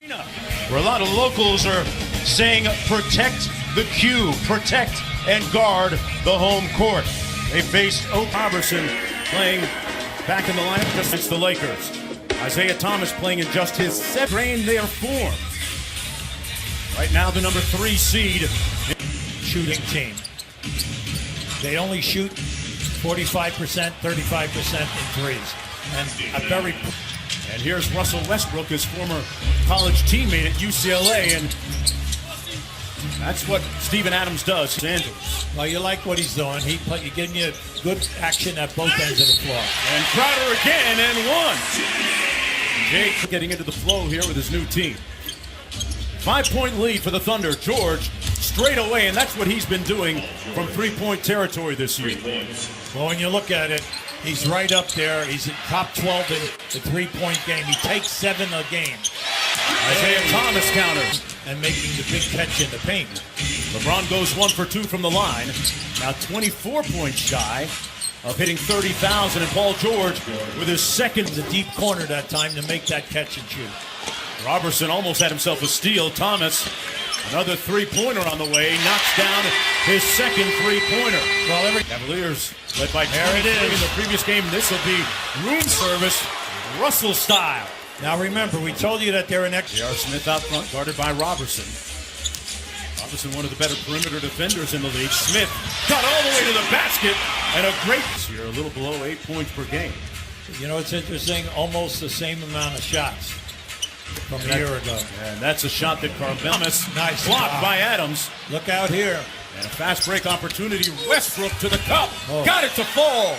Where a lot of locals are saying protect the queue, protect and guard the home court. They faced Robertson playing back in the lineup just against the Lakers. Isaiah Thomas playing in just his seventh reign their form. Right now the number 3 seed. Shooting team. They only shoot 45%, 35% in threes. And here's Russell Westbrook, his former college teammate at UCLA, and that's what Steven Adams does. Los Angeles. Well, you like what he's doing. He's giving you good action at both ends of the floor. And Crowder again, and one. Jake getting into the flow here with his new team. 5-point lead for the Thunder. George straight away, and that's what he's been doing from three-point territory this year. Well, when you look at it, he's right up there. He's in top 12 in the three-point game. He takes 7 a game. Isaiah Thomas counters. And making the big catch in the paint. LeBron goes 1 for 2 from the line. Now 24 points shy of hitting 30,000. And Paul George with his second. The deep corner that time to make that catch and shoot. Robertson almost had himself a steal. Thomas, another three-pointer on the way, knocks down his second three-pointer. Well, Cavaliers led by there it is in the previous game. This will be room service, Russell style. Now remember, we told you that they're an extra. J.R. Smith out front, guarded by Robertson. Robertson, one of the better perimeter defenders in the league. Smith got all the way to the basket, and a great here, a little below 8 points per game. You know, it's interesting, almost the same amount of shots from a year ago. And that's a shot that Thomas nice blocked by Adams. Look out here. And a fast break opportunity. Westbrook to the cup. Got it to fall.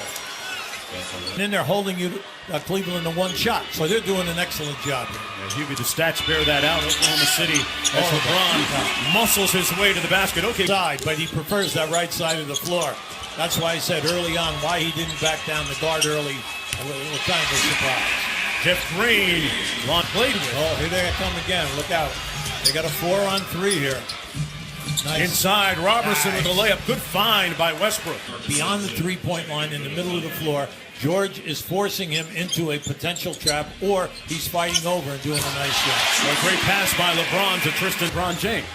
And then they're holding you Cleveland to 1 shot. So they're doing an excellent job here. Yeah, Hubie, the stats bear that out. Oklahoma City as LeBron muscles his way to the basket. Okay. Side, but he prefers that right side of the floor. That's why I said early on why he didn't back down the guard early. A little kind of a surprise. Jeff Green, played with. Oh, here they come again. Look out. They got a 4-on-3 here. Nice. Inside, Robertson with a layup. Good find by Westbrook. Beyond the three-point line in the middle of the floor, George is forcing him into a potential trap, or he's fighting over and doing a nice job. A great pass by LeBron to LeBron James.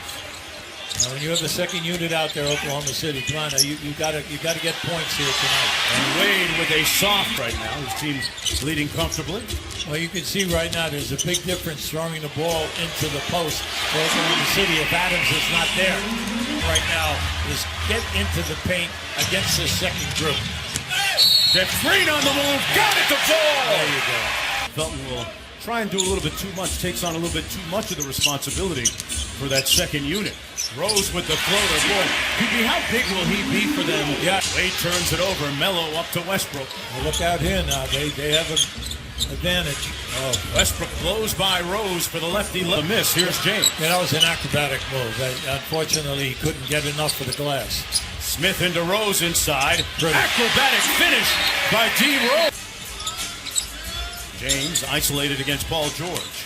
Now, when you have the second unit out there, Oklahoma City, come on, you got to get points here tonight. And Wade with a soft right now. His team's leading comfortably. Well, you can see right now there's a big difference throwing the ball into the post for Oklahoma City if Adams is not there. Right now is get into the paint against this second group. Jeff Green on the move, got it to fall. There you go. Felton will try and do a little bit too much, takes on a little bit too much of the responsibility for that second unit. Rose with the floater. Boy, how big will he be for them? Yeah. Wade turns it over. Mello up to Westbrook. Well, look out here now. They have an advantage. Oh, Westbrook blows by Rose for the lefty. Miss. Here's James. Yeah, that was an acrobatic move. Unfortunately, he couldn't get enough for the glass. Smith into Rose inside. Acrobatic finish by D. Rose. James isolated against Paul George.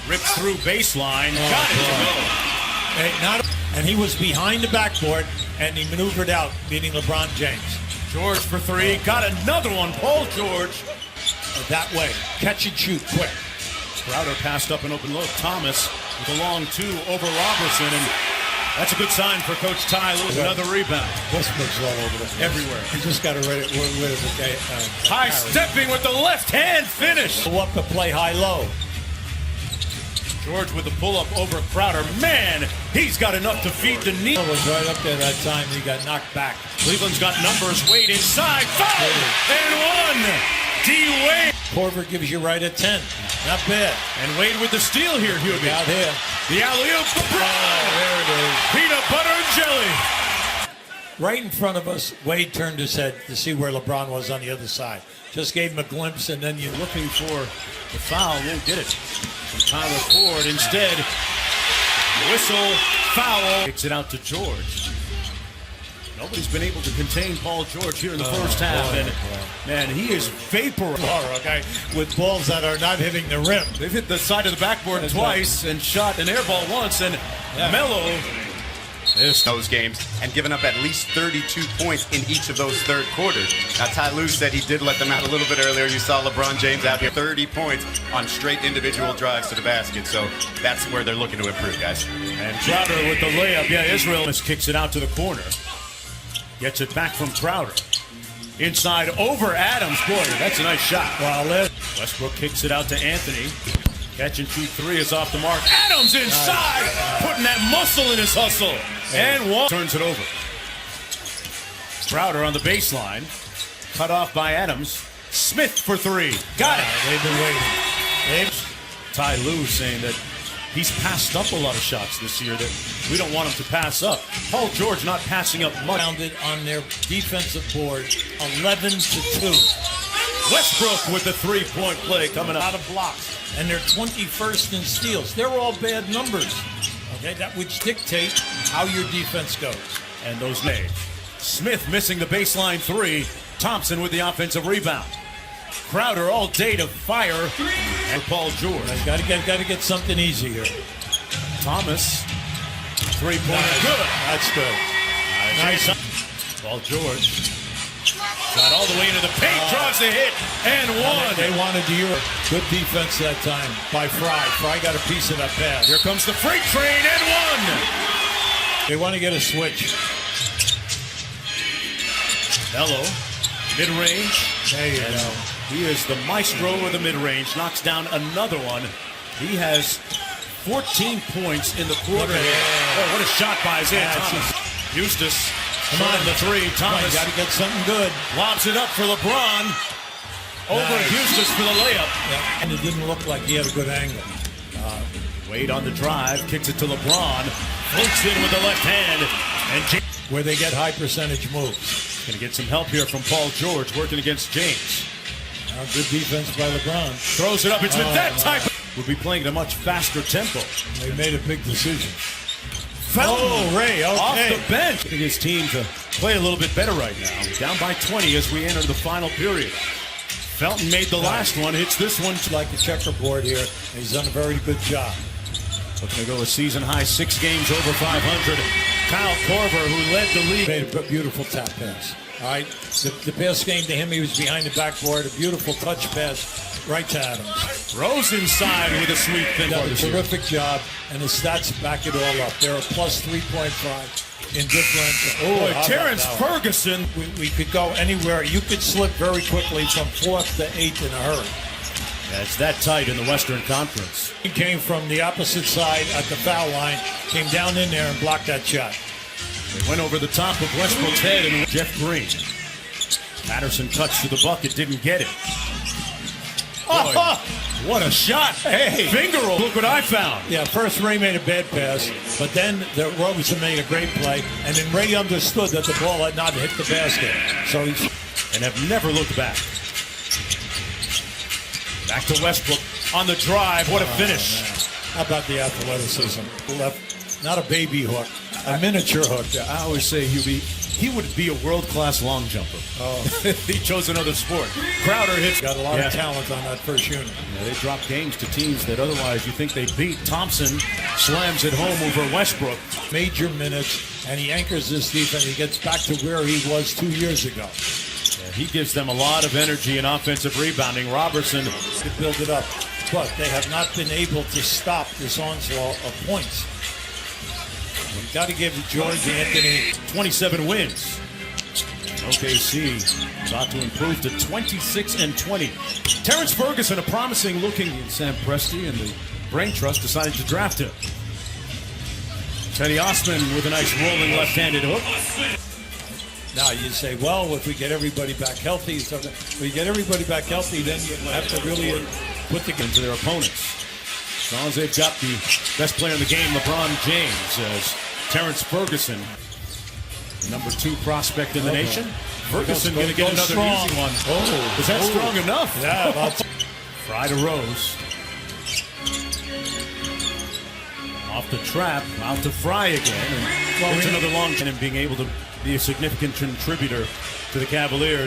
Ripped through baseline. Got it to go. And he was behind the backboard, and he maneuvered out, beating LeBron James. George for 3. Got another one. Paul George. That way. Catch and shoot quick. Crowder passed up an open look. Thomas with a long 2 over Robertson, and that's a good sign for Coach Ty Lewis. Another rebound. Westbrook's all over the place. Everywhere. He just got to rid of the high stepping with the left hand finish. Go up to play high-low. George with the pull-up over Crowder. Man, he's got enough to feed the knee. Was right up there that time. He got knocked back. Cleveland's got numbers. Wade inside. Foul! And 1. D. Wade. Korver gives you right at 10. Not bad. And Wade with the steal here, Hubie. Out here. The alley-oop. There it is. Peanut butter and jelly. Right in front of us, Wade turned his head to see where LeBron was on the other side. Just gave him a glimpse, and then you're looking for the foul. Won't get it. From Tyler Ford. Instead, whistle, foul. Kicks it out to George. Nobody's been able to contain Paul George here in the first half. And man, he is vaporous. Okay, with balls that are not hitting the rim. They've hit the side of the backboard twice and shot an air ball once. And Mello those games and given up at least 32 points in each of those third quarters. Now, Ty Lue said he did let them out a little bit earlier. You saw LeBron James out here, 30 points on straight individual drives to the basket. So that's where they're looking to improve, guys. And Crowder with the layup. Yeah, Israel kicks it out to the corner. Gets it back from Crowder. Inside over Adams. Boy, that's a nice shot. Well, Westbrook kicks it out to Anthony. Catch and shoot three is off the mark. Adams inside, putting that muscle in his hustle. And one turns it over. Crowder on the baseline. Cut off by Adams. Smith for three. Got it. They've been waiting. Ty Lue saying that he's passed up a lot of shots this year that we don't want him to pass up. Paul George not passing up much. Rounded on their defensive board, 11-2. Westbrook with the three-point play coming up. Out of blocks, and they're 21st in steals. They're all bad numbers. Okay, that which dictate how your defense goes. And those names. Smith missing the baseline three. Thompson with the offensive rebound. Crowder all day to fire. And Paul George. Got to get something easy here. Thomas, three-pointer, good. That's good. Nice. Paul George. Got all the way into the paint, draws the hit, and one. They wanted the Euro. Good defense that time by Fry. Fry got a piece of that pass. Here comes the freight train, and one. They want to get a switch. Bello, mid-range. There you go. He is the maestro of the mid-range. Knocks down another one. He has 14 points in the quarter. Oh, what a shot by Isaiah Thomas. Eustace. Come on, the three. Thomas got to get something good. Lobs it up for LeBron. Over Eustace for the layup. Yeah. And it didn't look like he had a good angle. Wade on the drive, kicks it to LeBron. Floats in with the left hand. And where they get high percentage moves. Going to get some help here from Paul George working against James. Good defense by LeBron. Throws it up. It's been that type. We'll be playing at a much faster tempo. They made a big decision. Felton, Ray, okay. Off the bench. His team to play a little bit better right now. Down by 20 as we enter the final period. Felton made the last one, hits this one. Like a checkerboard here. He's done a very good job. Looking to go a season high, 6 games over 500. Kyle Korver, who led the league. Made a beautiful tap pass. All right, the pass game to him, he was behind the backboard. A beautiful touch pass right to Adams. Rose inside with a sweep. Done a terrific job, and the stats back it all up. They're a plus 3.5 in differential. Oh, Terrence Ferguson. We could go anywhere. You could slip very quickly from 4th to 8th in a hurry. Yeah, it's that tight in the Western Conference. He came from the opposite side at the foul line, came down in there and blocked that shot. They went over the top of Westbrook's head and Jeff Green. Patterson touched to the bucket, didn't get it. Oh, what a shot. Hey, finger roll. Look what I found. Yeah, first Ray made a bad pass, but then Robertson made a great play, and then Ray understood that the ball had not hit the basket. So he's and have never looked back. Back to Westbrook on the drive. What a finish. Man. How about the athleticism? Left, not a baby hook, a miniature hook. Yeah, I always say, Hubie, he would be a world-class long jumper. Oh. He chose another sport. Crowder hits. Got a lot of talent on that first unit. Yeah, they drop games to teams that otherwise you think they beat. Thompson slams it home over Westbrook. Major minutes, and he anchors this defense. He gets back to where he was 2 years ago. Yeah, he gives them a lot of energy in offensive rebounding. Robertson could build it up, but they have not been able to stop this onslaught of points. We've got to give George Anthony 27 wins. OKC about to improve to 26-20. Terrence Ferguson, a promising looking Sam Presti, and the Brain Trust decided to draft him. Teddy Osman with a nice rolling left-handed hook. Now you say, well, if we get everybody back healthy, if we get everybody back healthy, then you have to really put the game to their opponents. As long as they've got the best player in the game, LeBron James, as Terrence Ferguson, the number 2 prospect in the nation. Ferguson going to get another easy one. Oh, is that strong enough? Yeah. Fry to Rose. Off the trap, out to Fry again. And it's another long and being able to be a significant contributor to the Cavaliers.